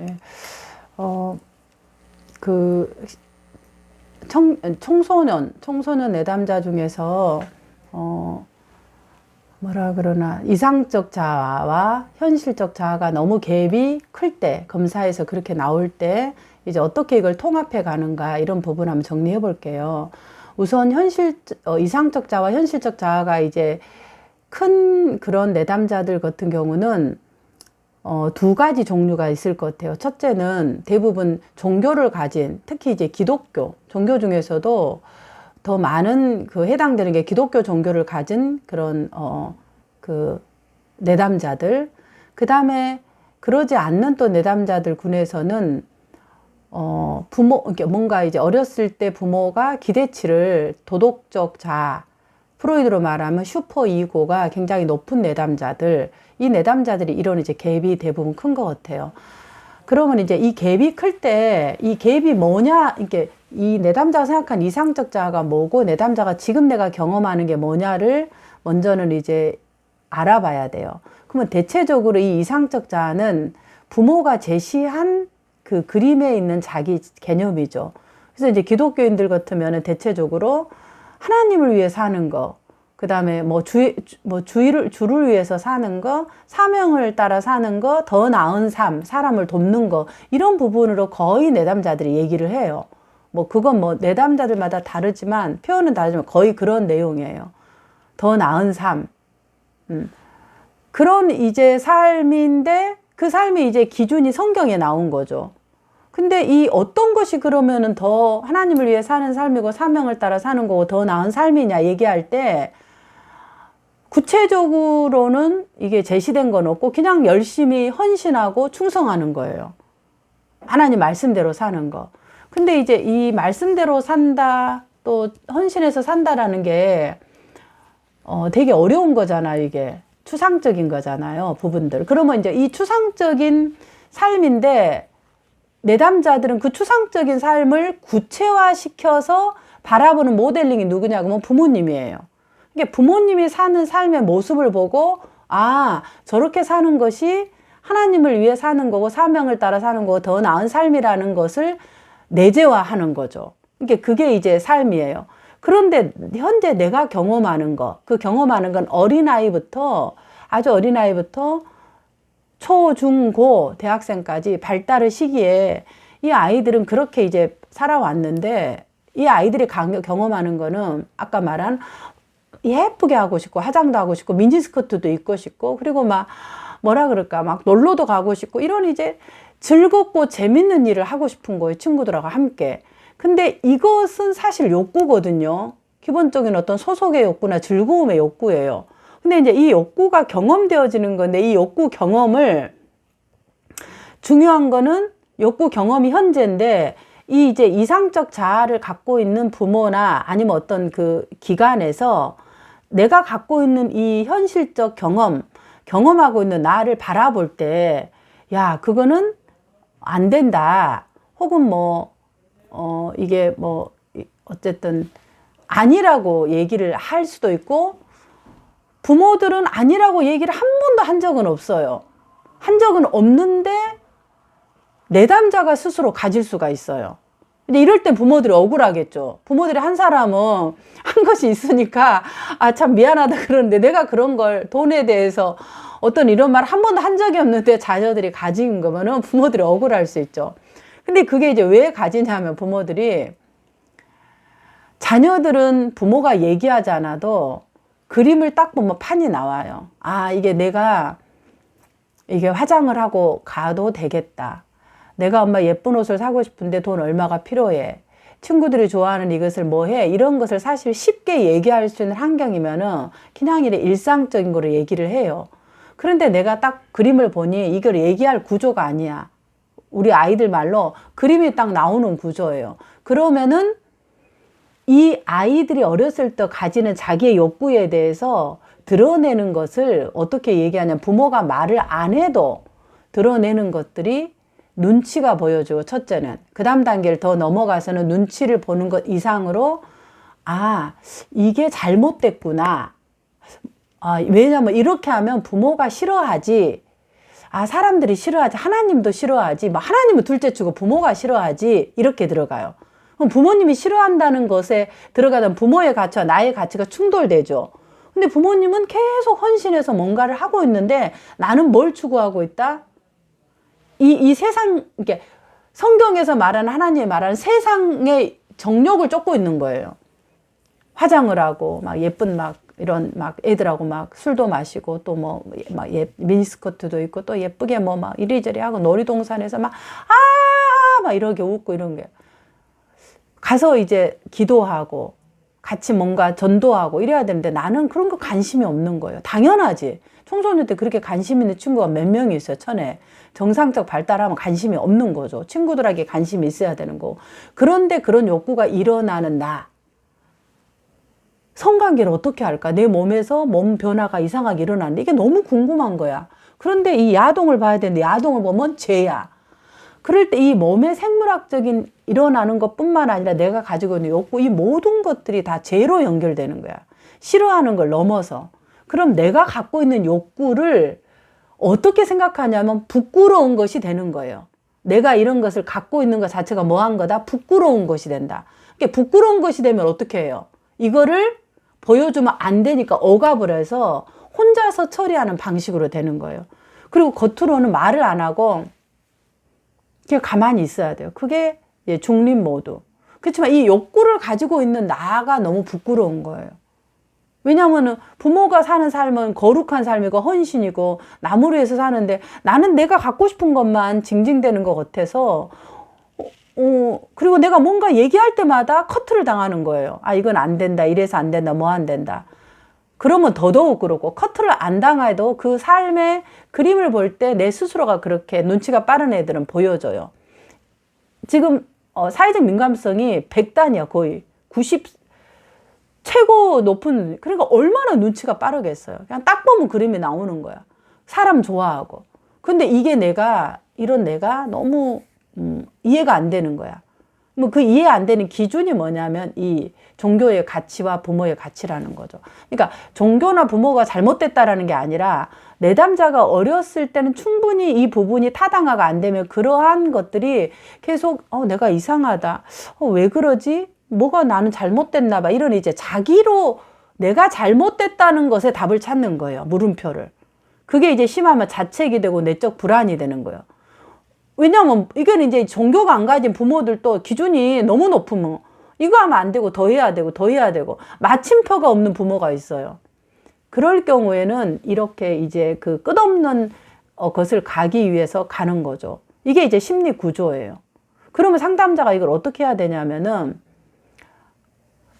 네. 그 청소년 내담자 중에서 뭐라 그러나 이상적 자아와 현실적 자아가 너무 갭이 클 때, 검사에서 그렇게 나올 때 이제 어떻게 이걸 통합해 가는가, 이런 부분 한번 정리해 볼게요. 우선 이상적 자아와 현실적 자아가 이제 큰 그런 내담자들 같은 경우는 두 가지 종류가 있을 것 같아요. 첫째는 대부분 종교를 가진, 특히 이제 기독교 종교 중에서도 더 많은 해당되는 게 기독교 종교를 가진 그런 그 내담자들. 그 다음에 그러지 않는 또 내담자들 군에서는 뭔가 이제 어렸을 때 부모가 기대치를 도덕적 자아, 프로이드로 말하면 슈퍼 이고가 굉장히 높은 내담자들, 이 내담자들이 이런 이제 갭이 대부분 큰 것 같아요. 그러면 이제 이 갭이 클 때, 이 갭이 뭐냐, 이게 이 내담자가 생각한 이상적 자아가 뭐고, 내담자가 지금 내가 경험하는 게 뭐냐를 먼저는 이제 알아봐야 돼요. 그러면 대체적으로 이 이상적 자아는 부모가 제시한 그 그림에 있는 자기 개념이죠. 그래서 이제 기독교인들 같으면은 대체적으로 하나님을 위해 사는 거, 그 다음에 주를 위해서 사는 거, 사명을 따라 사는 거, 더 나은 삶, 사람을 돕는 거, 이런 부분으로 거의 내담자들이 얘기를 해요. 그건 내담자들마다 다르지만, 표현은 다르지만 거의 그런 내용이에요. 더 나은 삶. 그런 이제 삶인데, 그 삶이 이제 기준이 성경에 나온 거죠. 근데 이 어떤 것이 그러면은 더 하나님을 위해 사는 삶이고 사명을 따라 사는 거고 더 나은 삶이냐 얘기할 때 구체적으로는 이게 제시된 건 없고 그냥 열심히 헌신하고 충성하는 거예요. 하나님 말씀대로 사는 거. 근데 이제 이 말씀대로 산다, 또 헌신해서 산다라는 게 되게 어려운 거잖아요. 이게 추상적인 거잖아요. 부분들. 그러면 이제 이 추상적인 삶인데 내담자들은 그 추상적인 삶을 구체화시켜서 바라보는 모델링이 누구냐 그러면 부모님이에요. 그러니까 부모님이 사는 삶의 모습을 보고 저렇게 사는 것이 하나님을 위해 사는 거고 사명을 따라 사는 거고 더 나은 삶이라는 것을 내재화하는 거죠. 그러니까 그게 이제 삶이에요. 그런데 현재 내가 경험하는 거, 그 경험하는 건 아주 어린아이부터 초, 중, 고, 대학생까지 발달의 시기에 이 아이들은 그렇게 이제 살아왔는데 이 아이들이 경험하는 거는 아까 말한 예쁘게 하고 싶고 화장도 하고 싶고 미니스커트도 입고 싶고 그리고 막 놀러도 가고 싶고 이런 이제 즐겁고 재밌는 일을 하고 싶은 거예요. 친구들하고 함께. 근데 이것은 사실 욕구거든요. 기본적인 어떤 소속의 욕구나 즐거움의 욕구예요. 근데 이제 이 욕구가 경험되어지는 건데 이 욕구 경험을 중요한 거는 욕구 경험이 현재인데 이 이제 이상적 자아를 갖고 있는 부모나 아니면 어떤 그 기관에서 내가 갖고 있는 이 현실적 경험하고 있는 나를 바라볼 때 그거는 안 된다. 혹은 이게 어쨌든 아니라고 얘기를 할 수도 있고 부모들은 아니라고 얘기를 한 번도 한 적은 없어요. 한 적은 없는데 내담자가 스스로 가질 수가 있어요. 근데 이럴 땐 부모들이 억울하겠죠. 부모들이 한 사람은 한 것이 있으니까 참 미안하다 그러는데 내가 그런 걸 돈에 대해서 어떤 이런 말 한 번도 한 적이 없는데 자녀들이 가진 거면은 부모들이 억울할 수 있죠. 근데 그게 이제 왜 가지냐면 부모들이 자녀들은 부모가 얘기하지 않아도 그림을 딱 보면 판이 나와요. 이게 화장을 하고 가도 되겠다. 내가 엄마 예쁜 옷을 사고 싶은데 돈 얼마가 필요해. 친구들이 좋아하는 이것을 해. 이런 것을 사실 쉽게 얘기할 수 있는 환경이면은 그냥 이래 일상적인 거를 얘기를 해요. 그런데 내가 딱 그림을 보니 이걸 얘기할 구조가 아니야. 우리 아이들 말로 그림이 딱 나오는 구조예요. 그러면은 이 아이들이 어렸을 때 가지는 자기의 욕구에 대해서 드러내는 것을 어떻게 얘기하냐면 부모가 말을 안 해도 드러내는 것들이 눈치가 보여주고 첫째는 그 다음 단계를 더 넘어가서는 눈치를 보는 것 이상으로 이게 잘못됐구나. 왜냐면 이렇게 하면 부모가 싫어하지. 아, 사람들이 싫어하지, 하나님도 싫어하지, 뭐 하나님은 둘째치고 부모가 싫어하지, 이렇게 들어가요. 그럼 부모님이 싫어한다는 것에 들어가던 부모의 가치와 나의 가치가 충돌되죠. 근데 부모님은 계속 헌신해서 뭔가를 하고 있는데 나는 뭘 추구하고 있다? 이 세상, 이렇게 성경에서 말하는, 하나님이 말하는 세상의 정욕을 쫓고 있는 거예요. 화장을 하고 막 예쁜 막 이런 막 애들하고 막 술도 마시고 또 뭐 막 미니스커트도 입고 또 예쁘게 뭐 막 이리저리 하고 놀이동산에서 막 이렇게 웃고 이런 게 가서 이제 기도하고 같이 뭔가 전도하고 이래야 되는데 나는 그런 거 관심이 없는 거예요. 당연하지. 청소년 때 그렇게 관심 있는 친구가 몇 명이 있어요, 천에. 정상적 발달하면 관심이 없는 거죠. 친구들에게 관심이 있어야 되는 거고. 그런데 그런 욕구가 일어나는 나. 성관계를 어떻게 할까? 내 몸에서 몸 변화가 이상하게 일어나는데 이게 너무 궁금한 거야. 그런데 이 야동을 봐야 되는데 야동을 보면 죄야. 그럴 때 이 몸의 생물학적인 일어나는 것뿐만 아니라 내가 가지고 있는 욕구, 이 모든 것들이 다 죄로 연결되는 거야. 싫어하는 걸 넘어서. 그럼 내가 갖고 있는 욕구를 어떻게 생각하냐면 부끄러운 것이 되는 거예요. 내가 이런 것을 갖고 있는 것 자체가 뭐한 거다? 부끄러운 것이 된다. 그러니까 부끄러운 것이 되면 어떻게 해요? 이거를 보여주면 안 되니까 억압을 해서 혼자서 처리하는 방식으로 되는 거예요. 그리고 겉으로는 말을 안 하고 그냥 가만히 있어야 돼요. 그게 중립 모드. 그렇지만 이 욕구를 가지고 있는 나가 너무 부끄러운 거예요. 왜냐하면 부모가 사는 삶은 거룩한 삶이고 헌신이고 나무를 위해서 사는데 나는 내가 갖고 싶은 것만 징징대는 것 같아서 그리고 내가 뭔가 얘기할 때마다 커트를 당하는 거예요. 아, 이건 안 된다, 이래서 안 된다, 뭐 안 된다. 그러면 더더욱 그러고 커트를 안 당해도 그 삶의 그림을 볼 때 내 스스로가 그렇게 눈치가 빠른 애들은 보여져요. 지금 사회적 민감성이 100단이야, 거의 90 최고 높은. 그러니까 얼마나 눈치가 빠르겠어요. 그냥 딱 보면 그림이 나오는 거야. 사람 좋아하고. 근데 이게 이런 내가 너무 이해가 안 되는 거야. 뭐 그 이해 안 되는 기준이 뭐냐면 이 종교의 가치와 부모의 가치라는 거죠. 그러니까 종교나 부모가 잘못됐다라는 게 아니라 내담자가 어렸을 때는 충분히 이 부분이 타당화가 안 되면 그러한 것들이 계속 내가 이상하다. 왜 그러지? 뭐가 나는 잘못됐나 봐. 이런 이제 자기로 내가 잘못됐다는 것에 답을 찾는 거예요. 물음표를. 그게 이제 심하면 자책이 되고 내적 불안이 되는 거예요. 왜냐면 이건 이제 종교가 안 가진 부모들도 기준이 너무 높으면 이거 하면 안 되고 더 해야 되고 더 해야 되고 마침표가 없는 부모가 있어요. 그럴 경우에는 이렇게 이제 그 끝없는 것을 가기 위해서 가는 거죠. 이게 이제 심리 구조예요. 그러면 상담자가 이걸 어떻게 해야 되냐면은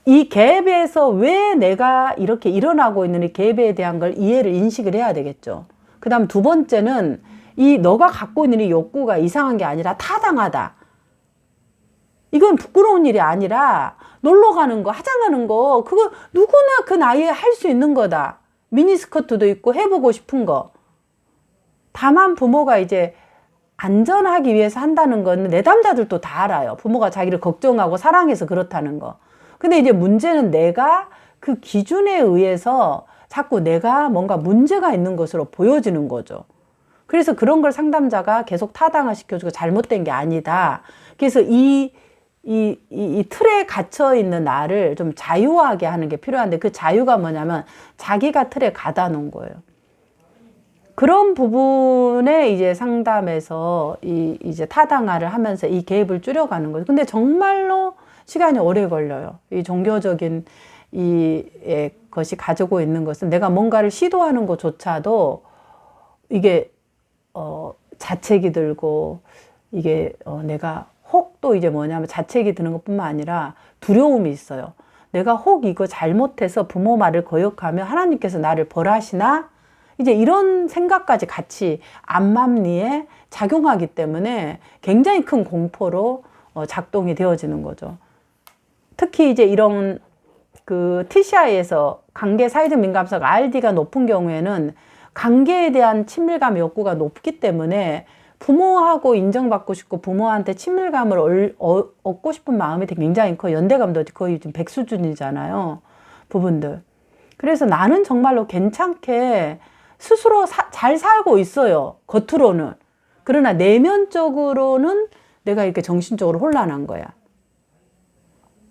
이 갭에서 왜 내가 이렇게 일어나고 있는 이 갭에 대한 걸 이해를 인식을 해야 되겠죠. 그 다음 두 번째는 이 너가 갖고 있는 이 욕구가 이상한 게 아니라 타당하다. 이건 부끄러운 일이 아니라 놀러 가는 거, 화장하는 거, 그거 누구나 그 나이에 할 수 있는 거다. 미니스커트도 있고 해보고 싶은 거. 다만 부모가 이제 안전하기 위해서 한다는 건 내담자들도 다 알아요. 부모가 자기를 걱정하고 사랑해서 그렇다는 거. 근데 이제 문제는 내가 그 기준에 의해서 자꾸 내가 뭔가 문제가 있는 것으로 보여지는 거죠. 그래서 그런 걸 상담자가 계속 타당화 시켜주고 잘못된 게 아니다. 그래서 이 틀에 갇혀 있는 나를 좀 자유하게 하는 게 필요한데 그 자유가 뭐냐면 자기가 틀에 가다 놓은 거예요. 그런 부분에 이제 상담에서 이제 타당화를 하면서 이 갭을 줄여가는 거죠. 근데 정말로 시간이 오래 걸려요. 이 종교적인 것이 가지고 있는 것은 내가 뭔가를 시도하는 것조차도 이게 자책이 들고 이게 내가 혹 또 이제 뭐냐면 자책이 드는 것뿐만 아니라 두려움이 있어요. 내가 혹 이거 잘못해서 부모 말을 거역하면 하나님께서 나를 벌하시나? 이제 이런 생각까지 같이 암암리에 작용하기 때문에 굉장히 큰 공포로 작동이 되어지는 거죠. 특히 이제 이런 그 TCI에서 관계 사회적 민감성 RD가 높은 경우에는 관계에 대한 친밀감 욕구가 높기 때문에 부모하고 인정받고 싶고 부모한테 친밀감을 얻고 싶은 마음이 굉장히 커요. 연대감도 거의 지금 100 수준이잖아요. 부분들. 그래서 나는 정말로 괜찮게 스스로 잘 살고 있어요. 겉으로는. 그러나 내면적으로는 내가 이렇게 정신적으로 혼란한 거야.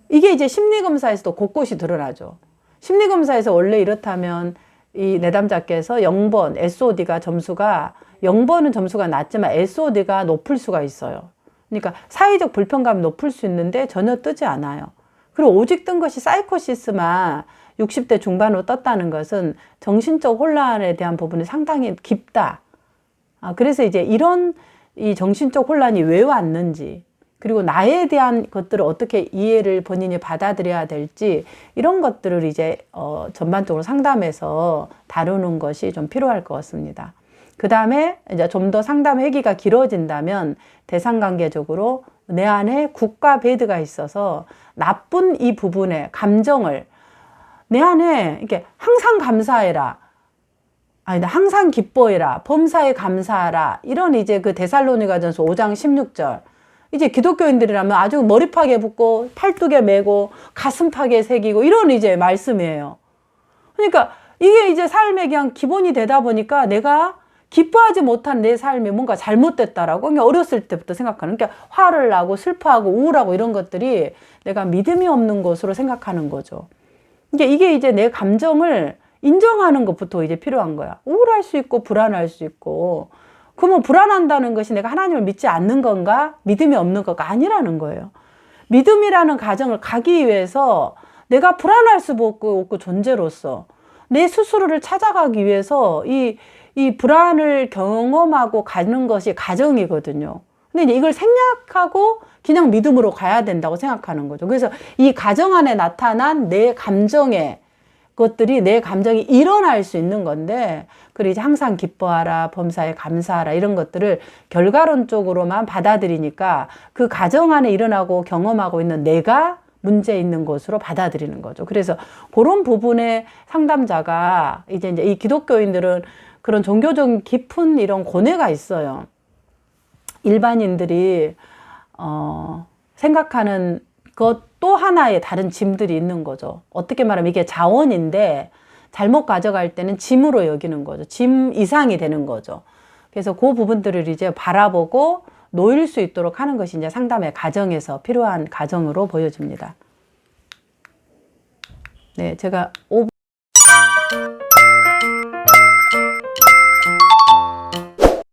이게 이제 심리검사에서도 곳곳이 드러나죠. 심리검사에서 원래 이렇다면 이 내담자께서 0번 SOD가 점수가 0번은 점수가 낮지만 SOD가 높을 수가 있어요. 그러니까 사회적 불편감이 높을 수 있는데 전혀 뜨지 않아요. 그리고 오직 뜬 것이 사이코시스만 60대 중반으로 떴다는 것은 정신적 혼란에 대한 부분이 상당히 깊다. 그래서 이제 이런 이 정신적 혼란이 왜 왔는지, 그리고 나에 대한 것들을 어떻게 이해를 본인이 받아들여야 될지, 이런 것들을 이제 전반적으로 상담해서 다루는 것이 좀 필요할 것 같습니다. 그 다음에 이제 좀 더 상담 회기가 길어진다면 대상관계적으로 내 안에 굿과 배드가 있어서 나쁜 이 부분의 감정을 내 안에 이렇게 항상 감사해라. 아니다, 항상 기뻐해라. 범사에 감사하라. 이런 이제 그 데살로니가전서 5장 16절. 이제 기독교인들이라면 아주 머리팍에 붙고 팔뚝에 메고 가슴팍에 새기고 이런 이제 말씀이에요. 그러니까 이게 이제 삶의 그냥 기본이 되다 보니까 내가 기뻐하지 못한 내 삶이 뭔가 잘못됐다라고 그냥 어렸을 때부터 생각하는, 그러니까 화를 나고 슬퍼하고 우울하고 이런 것들이 내가 믿음이 없는 것으로 생각하는 거죠. 이게 이제 내 감정을 인정하는 것부터 이제 필요한 거야. 우울할 수 있고 불안할 수 있고. 그러면 불안한다는 것이 내가 하나님을 믿지 않는 건가? 믿음이 없는 건가? 아니라는 거예요. 믿음이라는 가정을 가기 위해서 내가 불안할 수밖에 없고 존재로서 내 스스로를 찾아가기 위해서 이 불안을 경험하고 가는 것이 가정이거든요. 근데 이걸 생략하고 그냥 믿음으로 가야 된다고 생각하는 거죠. 그래서 이 가정 안에 나타난 내 감정의 것들이 내 감정이 일어날 수 있는 건데, 그리고 이제 항상 기뻐하라, 범사에 감사하라 이런 것들을 결과론적으로만 받아들이니까 그 가정 안에 일어나고 경험하고 있는 내가 문제 있는 것으로 받아들이는 거죠. 그래서 그런 부분에 상담자가 이제 이 기독교인들은 그런 종교적인 깊은 이런 고뇌가 있어요. 일반인들이 생각하는 것 또 하나의 다른 짐들이 있는 거죠. 어떻게 말하면 이게 자원인데 잘못 가져갈 때는 짐으로 여기는 거죠. 짐 이상이 되는 거죠. 그래서 그 부분들을 이제 바라보고 놓일 수 있도록 하는 것이 이제 상담의 과정에서 필요한 과정으로 보여집니다. 네, 제가 5분